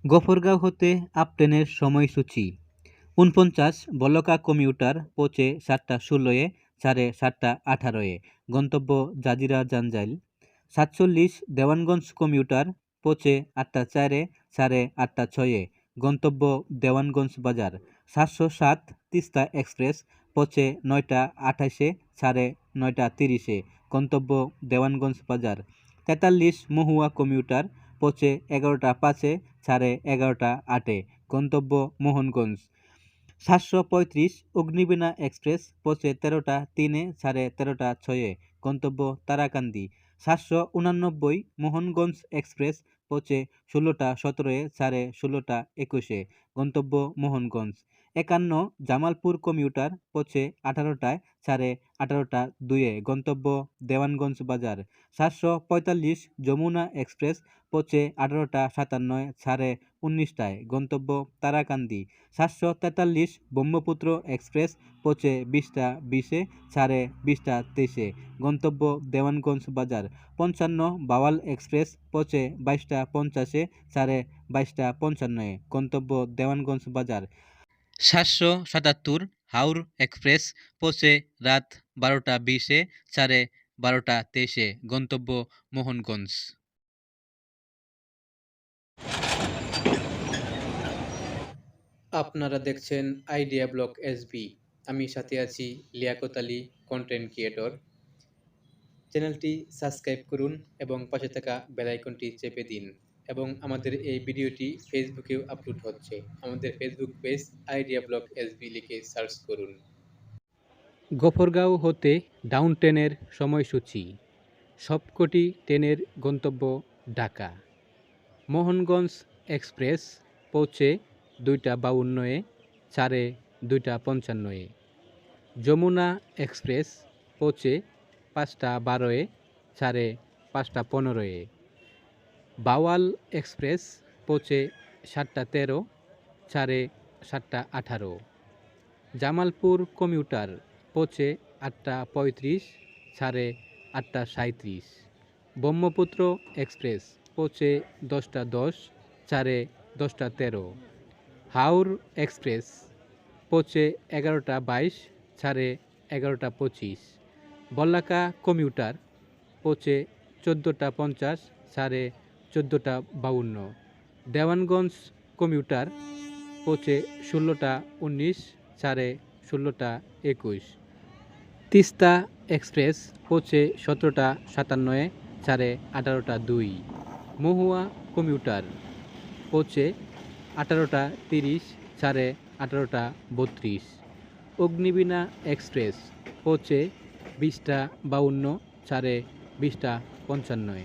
গফরগাঁও হতে আপ ট্রেনের সময়সূচি ৪৯ বলকা কমিউটার পৌঁছে ৭টা ১৬-এ, ছাড়ে ৭টা ১৮-এ, গন্তব্য জাজিরা জাঞ্জাইল। ৪৭ দেওয়ানগঞ্জ কমিউটার পৌঁছে ৮টা ৪-এ, ছাড়ে ৮টা ৬-এ, গন্তব্য দেওয়ানগঞ্জ বাজার। ৭০৭ তিস্তা এক্সপ্রেস পৌঁছে ৯টা ২৮-এ, ছাড়ে ৯টা ৩০-এ, গন্তব্য দেওয়ানগঞ্জ বাজার। ৪৩ মহুয়া কমিউটার পৌঁছে ১১টা ৫-এ, ছাড়ে ১১টা ৮-এ, গন্তব্য মোহনগঞ্জ। ৭৩৫ অগ্নিবীণা এক্সপ্রেস পৌঁছে ১৩টা ৩-এ, ছাড়ে ১৩টা ৬-এ, গন্তব্য তারাকান্দি। ৭৮৯ মোহনগঞ্জ এক্সপ্রেস পৌঁছে ১৬টা ১৭-এ, ছাড়ে ১৬টা ২১-এ, গন্তব্য মোহনগঞ্জ। ৫১ জামালপুর কমিউটার পৌঁছে ১৮টায়, ছাড়ে ১৮টা ২-এ, গন্তব্য দেওয়ানগঞ্জ বাজার। ৭৪৫ যমুনা এক্সপ্রেস পৌঁছে ১৮টা ৫৭-এ, ছাড়ে ১৯টায়, গন্তব্য তারাকান্দি। ৭৪৩ ব্রহ্মপুত্র এক্সপ্রেস পৌঁছে ২০টা ২০-এ, ছাড়ে ২০টা ২৩-এ, গন্তব্য দেওয়ানগঞ্জ বাজার। ৫৫ বাওয়াল এক্সপ্রেস পৌঁছে ২২টা ৫০-এ, ছাড়ে ২২টা ৫৫-এ, গন্তব্য দেওয়ানগঞ্জ বাজার। ৭৭৭ হাওড় এক্সপ্রেস পৌঁছে রাত ১২টা ২০-এ, ছাড়ে ১২টা ২৩-এ, গন্তব্য মোহনগঞ্জ। আপনারা দেখছেন আইডিয়া ব্লগ এসবি। আমি সাথে আছি লিয়াকত আলী, কন্টেন্ট ক্রিয়েটর। চ্যানেলটি সাবস্ক্রাইব করুন এবং পাশে থাকা বেল আইকনটি চেপে দিন। এবং আমাদের এই ভিডিওটি ফেসবুকেও আপলোড হচ্ছে। আমাদের Facebook page idea blog SB লিখে সার্চ করুন। গফরগাঁও হতে ডাউন ট্রেনের সময়সূচি। সবকটি ট্রেনের গন্তব্য ঢাকা। মোহনগঞ্জ এক্সপ্রেস পৌঁছে ২টা ৫২-এ, ছাড়ে ২টা ৫৫-এ। যমুনা এক্সপ্রেস পৌঁছে ৫টা ১২-এ, ছাড়ে ৫টা ১৫-এ। বাওয়াল এক্সপ্রেস পৌঁছে ৭টা ১৩, ছাড়ে ৭টা ১৮। জামালপুর কমিউটার পৌঁছে ৮টা ৩৫, ছাড়ে ৮টা ৩৭। ব্রহ্মপুত্র এক্সপ্রেস পৌঁছে ১০টা ১০, ছাড়ে ১০টা ১৩। হাওড় এক্সপ্রেস পৌঁছে ১১টা ২২, ছাড়ে ১১টা ২৫। বলাকা কমিউটার পৌঁছে ১৪টা ৫০, ছাড়ে ১৪টা ৫২। দেওয়ানগঞ্জ কমিউটার পৌঁছে ১৬টা ১৯, ছাড়ে ১৬টা ২১। তিস্তা এক্সপ্রেস পৌঁছে ১৭টা ৫৭-এ, ছাড়ে ১৮টা ২। মহুয়া কমিউটার পৌঁছে ১৮টা ৩০, ছাড়ে ১৮টা ৩২। অগ্নিবীণা এক্সপ্রেস পৌঁছে ২০টা ৫২, ছাড়ে ২০টা ৫৫-এ।